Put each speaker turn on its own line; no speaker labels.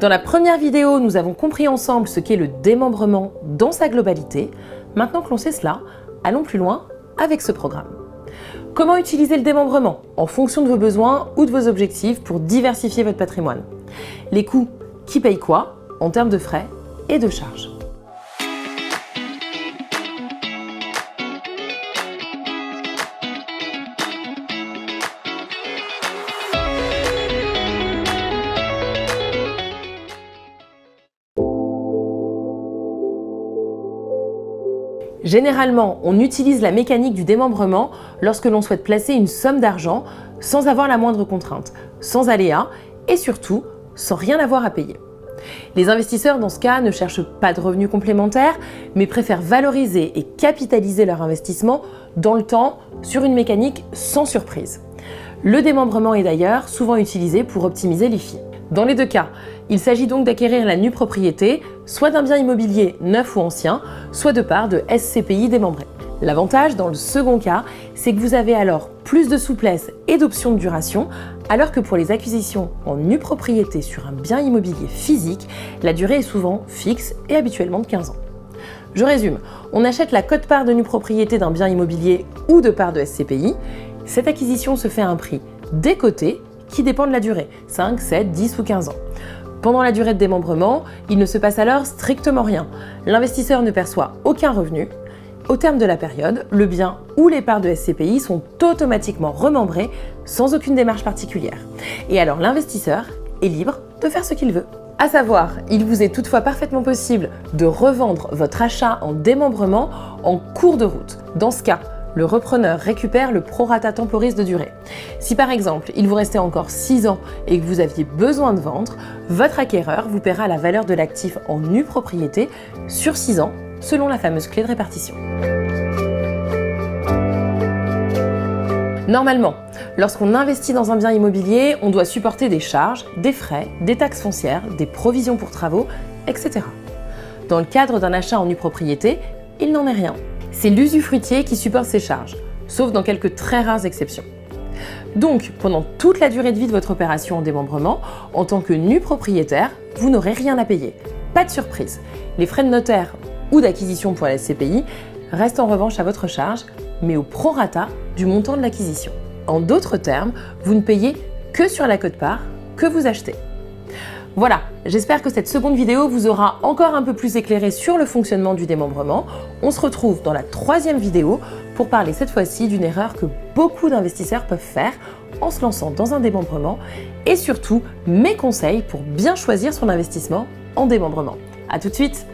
Dans la première vidéo, nous avons compris ensemble ce qu'est le démembrement dans sa globalité. Maintenant que l'on sait cela, allons plus loin avec ce programme. Comment utiliser le démembrement en fonction de vos besoins ou de vos objectifs pour diversifier votre patrimoine? Les coûts, qui paye quoi en termes de frais et de charges? Généralement, on utilise la mécanique du démembrement lorsque l'on souhaite placer une somme d'argent sans avoir la moindre contrainte, sans aléa et surtout sans rien avoir à payer. Les investisseurs dans ce cas ne cherchent pas de revenus complémentaires, mais préfèrent valoriser et capitaliser leur investissement dans le temps sur une mécanique sans surprise. Le démembrement est d'ailleurs souvent utilisé pour optimiser l'IFI. Dans les deux cas, il s'agit donc d'acquérir la nue propriété, soit d'un bien immobilier neuf ou ancien, soit de parts de SCPI démembrées. L'avantage dans le second cas, c'est que vous avez alors plus de souplesse et d'options de duration, alors que pour les acquisitions en nue propriété sur un bien immobilier physique, la durée est souvent fixe et habituellement de 15 ans. Je résume, on achète la quote-part de nue propriété d'un bien immobilier ou de parts de SCPI. Cette acquisition se fait à un prix décoté qui dépend de la durée, 5, 7, 10 ou 15 ans. Pendant la durée de démembrement, il ne se passe alors strictement rien. L'investisseur ne perçoit aucun revenu. Au terme de la période, le bien ou les parts de SCPI sont automatiquement remembrés sans aucune démarche particulière. Et alors l'investisseur est libre de faire ce qu'il veut. À savoir, il vous est toutefois parfaitement possible de revendre votre achat en démembrement en cours de route. Dans ce cas, le repreneur récupère le prorata temporis de durée. Si par exemple, il vous restait encore 6 ans et que vous aviez besoin de vendre, votre acquéreur vous paiera la valeur de l'actif en nue propriété sur 6 ans, selon la fameuse clé de répartition. Normalement, lorsqu'on investit dans un bien immobilier, on doit supporter des charges, des frais, des taxes foncières, des provisions pour travaux, etc. Dans le cadre d'un achat en nue propriété, il n'en est rien. C'est l'usufruitier qui supporte ces charges, sauf dans quelques très rares exceptions. Donc, pendant toute la durée de vie de votre opération en démembrement, en tant que nu propriétaire, vous n'aurez rien à payer. Pas de surprise. Les frais de notaire ou d'acquisition pour la SCPI restent en revanche à votre charge, mais au prorata du montant de l'acquisition. En d'autres termes, vous ne payez que sur la quote-part que vous achetez. Voilà, j'espère que cette seconde vidéo vous aura encore un peu plus éclairé sur le fonctionnement du démembrement. On se retrouve dans la troisième vidéo pour parler cette fois-ci d'une erreur que beaucoup d'investisseurs peuvent faire en se lançant dans un démembrement et surtout mes conseils pour bien choisir son investissement en démembrement. À tout de suite!